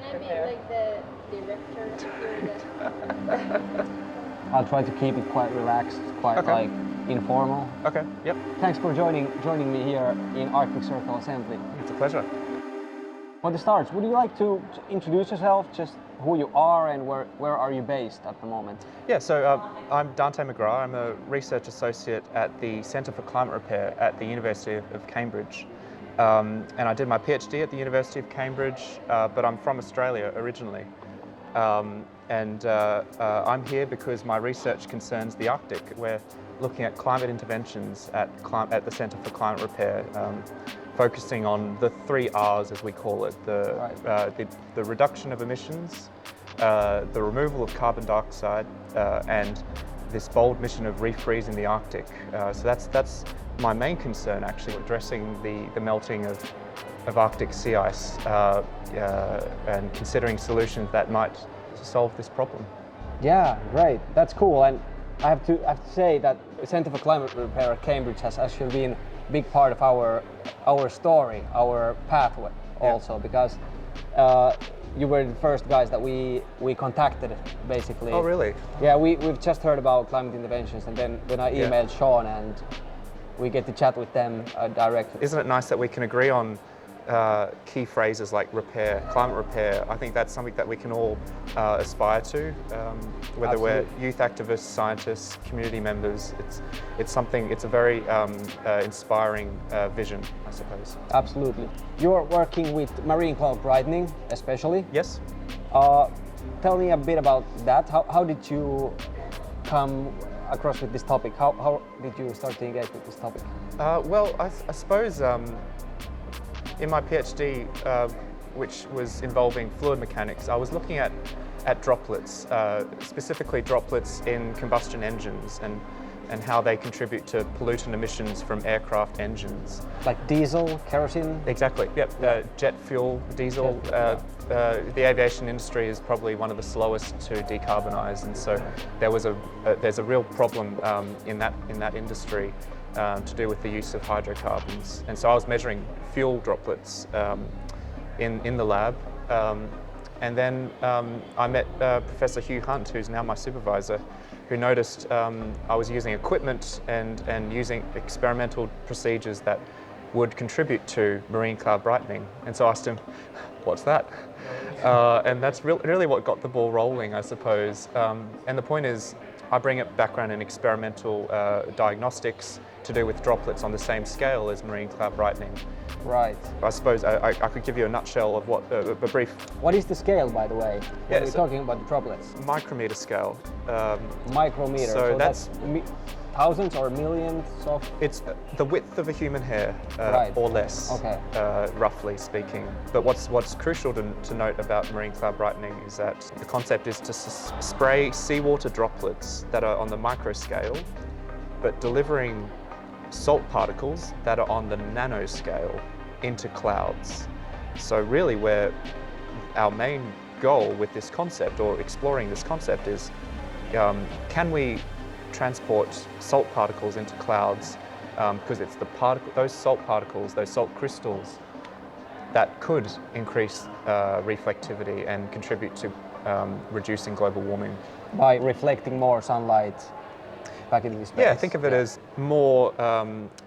I be like the director if you're the... I'll try to keep it quite relaxed, quite like informal. Okay, yep. Thanks for joining me here in Arctic Circle Assembly. It's a pleasure. For the start, would you like to introduce yourself, just who you are and where are you based at the moment? Yeah, so I'm Dante McGrath. I'm a research associate at the Centre for Climate Repair at the University of Cambridge. And I did my PhD at the University of Cambridge, but I'm from Australia originally. I'm here because my research concerns the Arctic. We're looking at climate interventions at the Centre for Climate Repair, focusing on the 3 R's, as we call it: the reduction of emissions, the removal of carbon dioxide, and this bold mission of refreezing the Arctic. So that's my main concern, actually, addressing the melting of Arctic sea ice and considering solutions that might solve this problem. Yeah, great. That's cool. And I have to say that the Centre for Climate Repair at Cambridge has actually been a big part of our story, our pathway also, because you were the first guys that we contacted, basically. Oh, really? Yeah, we've just heard about climate interventions, and then I emailed Sean, and we get to chat with them directly. Isn't it nice that we can agree on key phrases like repair, climate repair? I think that's something that we can all aspire to, whether Absolutely. we're youth activists, scientists, community members. It's a very inspiring vision, I suppose. Absolutely. You're working with marine cloud brightening, especially. Yes. Tell me a bit about that. How did you come across with this topic? How did you start to engage with this topic? Well, I suppose in my PhD, which was involving fluid mechanics, I was looking at droplets, specifically droplets in combustion engines and how they contribute to pollutant emissions from aircraft engines. Like diesel, kerosene? Exactly, yep. Jet fuel, diesel. The aviation industry is probably one of the slowest to decarbonise, and so there's a real problem in that industry to do with the use of hydrocarbons. And so I was measuring fuel droplets in the lab. And then I met Professor Hugh Hunt, who's now my supervisor, who noticed I was using equipment and using experimental procedures that would contribute to marine cloud brightening. And so I asked him, what's that? And that's really what got the ball rolling, I suppose. And the point is, I bring a background in experimental diagnostics to do with droplets on the same scale as marine cloud brightening. Right. I suppose I could give you a nutshell of what a brief. What is the scale, by the way? Yeah, we're talking about the droplets. Micrometer scale. Micrometer. So that's thousands or millions of. It's the width of a human hair, or less. Okay. Roughly speaking. But what's crucial to note about marine cloud brightening is that the concept is to spray seawater droplets that are on the micro scale, but delivering salt particles that are on the nanoscale into clouds. So really our main goal with this concept, or exploring this concept, is can we transport salt particles into clouds, because it's those salt particles, those salt crystals, that could increase reflectivity and contribute to reducing global warming. By reflecting more sunlight back into the space. Yeah, think of it as more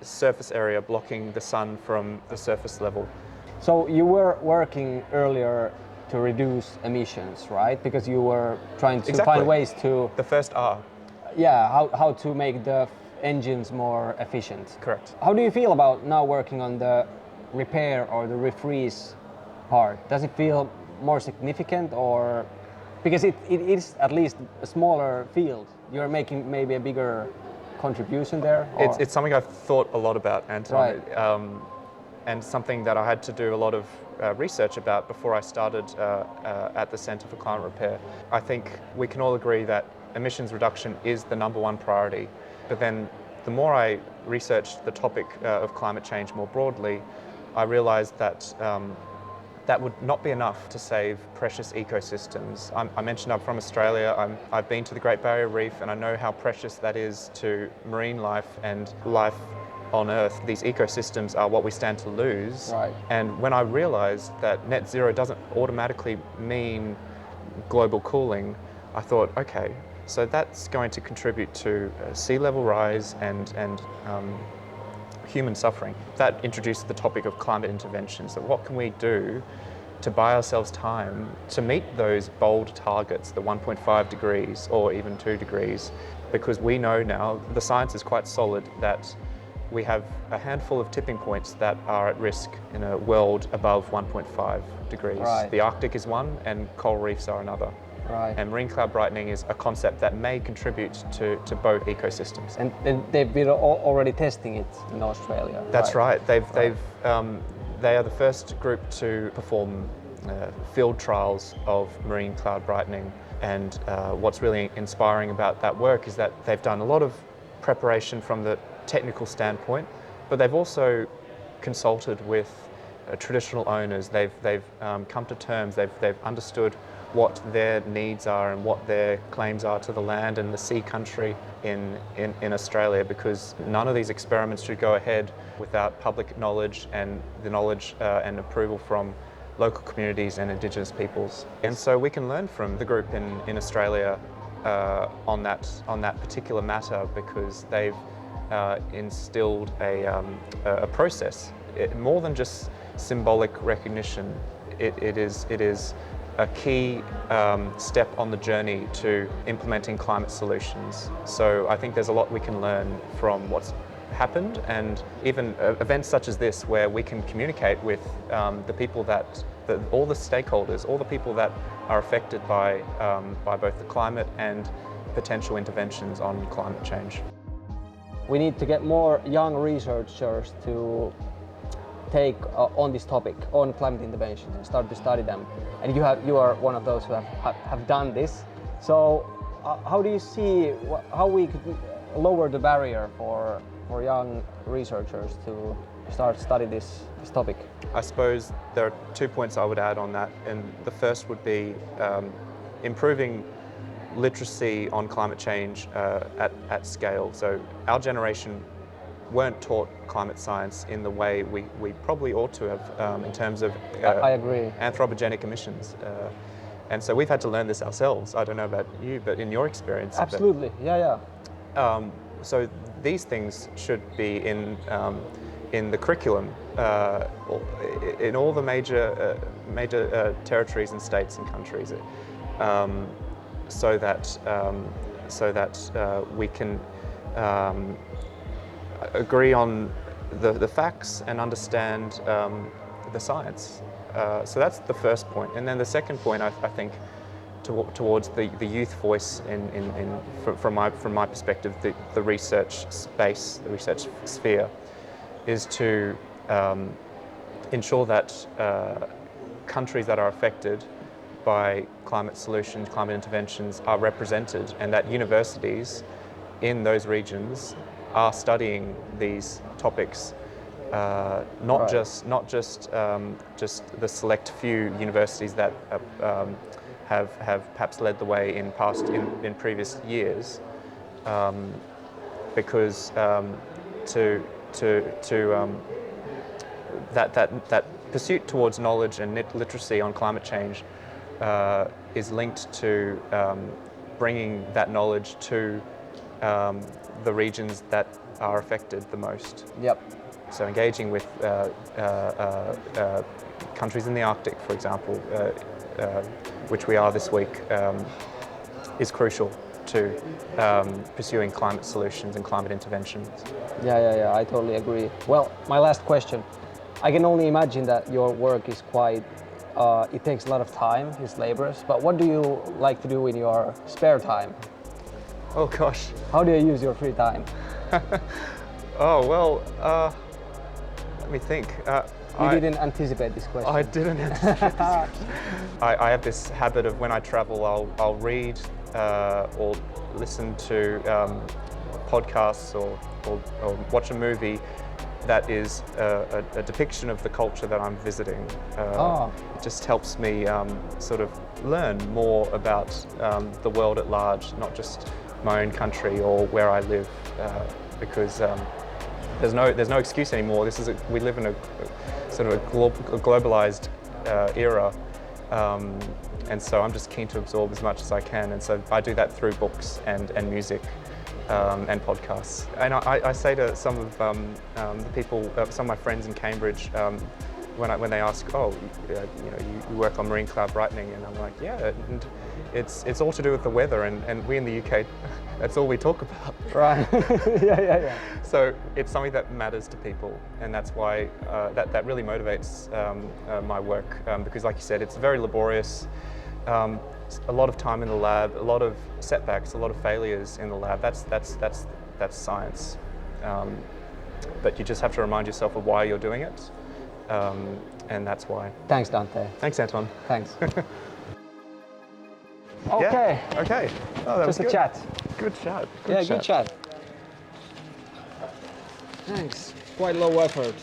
surface area blocking the sun from the surface level. So you were working earlier to reduce emissions, right? Because you were trying to find ways to... The first R. Yeah, how to make the engines more efficient. Correct. How do you feel about now working on the repair or the refreeze part? Does it feel more significant, or... Because it is at least a smaller field. You're making maybe a bigger contribution there? It's something I've thought a lot about, Anton, right. And something that I had to do a lot of research about before I started at the Centre for Climate Repair. I think we can all agree that emissions reduction is the #1 priority, but then the more I researched the topic of climate change more broadly, I realised that that would not be enough to save precious ecosystems. I mentioned I'm from Australia. I've been to the Great Barrier Reef, and I know how precious that is to marine life and life on Earth, these ecosystems are what we stand to lose. Right. And when I realized that net zero doesn't automatically mean global cooling, I thought, okay, so that's going to contribute to sea level rise and human suffering. That introduced the topic of climate intervention. So what can we do to buy ourselves time to meet those bold targets, the 1.5 degrees or even 2 degrees, because we know now, the science is quite solid, that we have a handful of tipping points that are at risk in a world above 1.5 degrees. Right. The Arctic is one and coral reefs are another. Right. And marine cloud brightening is a concept that may contribute to both ecosystems. And they've been already testing it in Australia. That's right. They are the first group to perform field trials of marine cloud brightening. And what's really inspiring about that work is that they've done a lot of preparation from the technical standpoint, but they've also consulted with traditional owners. They've come to terms. They've understood what their needs are and what their claims are to the land and the sea country in Australia, because none of these experiments should go ahead without public knowledge and the knowledge and approval from local communities and Indigenous peoples. And so we can learn from the group in Australia on that particular matter, because they've instilled a process. More than just symbolic recognition, it is a key step on the journey to implementing climate solutions. So I think there's a lot we can learn from what's happened, and even events such as this, where we can communicate with the people all the stakeholders, all the people that are affected by both the climate and potential interventions on climate change. We need to get more young researchers to take on this topic, on climate interventions, and start to study them. And you are one of those who have done this. So how do you see how we could lower the barrier for young researchers to start study this topic? I suppose there are 2 points I would add on that, and the first would be improving literacy on climate change at scale. So our generation weren't taught climate science in the way we probably ought to have in terms of I agree. Anthropogenic emissions. And so we've had to learn this ourselves. I don't know about you, but in your experience. Absolutely, yeah. So these things should be in the curriculum in all the major territories and states and countries, so that we can agree on the facts and understand the science. So that's the first point. And then the second point, I think, towards the youth voice from my perspective, the research space, the research sphere, is to ensure that countries that are affected by climate solutions, climate interventions are represented, and that universities in those regions are studying these topics, not just the select few universities that have perhaps led the way in previous years, because that pursuit towards knowledge and literacy on climate change is linked to bringing that knowledge to the regions that are affected the most. Yep. So engaging with countries in the Arctic, for example, which we are this week, is crucial to pursuing climate solutions and climate interventions. Yeah, I totally agree. Well, my last question. I can only imagine that your work is quite, it takes a lot of time, it's laborious, but what do you like to do in your spare time? Oh gosh. How do you use your free time? Oh, well, let me think. You didn't anticipate this question. I didn't anticipate this question. I have this habit of, when I travel, I'll read or listen to podcasts or watch a movie that is a depiction of the culture that I'm visiting. It just helps me sort of learn more about the world at large, not just my own country or where I live, because there's no excuse anymore. We live in a sort of a globalized era, and so I'm just keen to absorb as much as I can, and so I do that through books and music and podcasts. And I say to some of the people, some of my friends in Cambridge, when they ask, oh, you work on marine cloud brightening, and I'm like, yeah, and it's all to do with the weather, and we in the UK, that's all we talk about. Right. Yeah. So it's something that matters to people, and that's why that really motivates my work, because like you said, it's very laborious. A lot of time in the lab, a lot of setbacks, a lot of failures in the lab. That's science. But you just have to remind yourself of why you're doing it, and that's why. Thanks, Dante. Thanks, Anton. Thanks. Okay. Yeah, okay. Oh, that was Just a good. chat. Good chat. Good chat. Thanks. Quite low effort.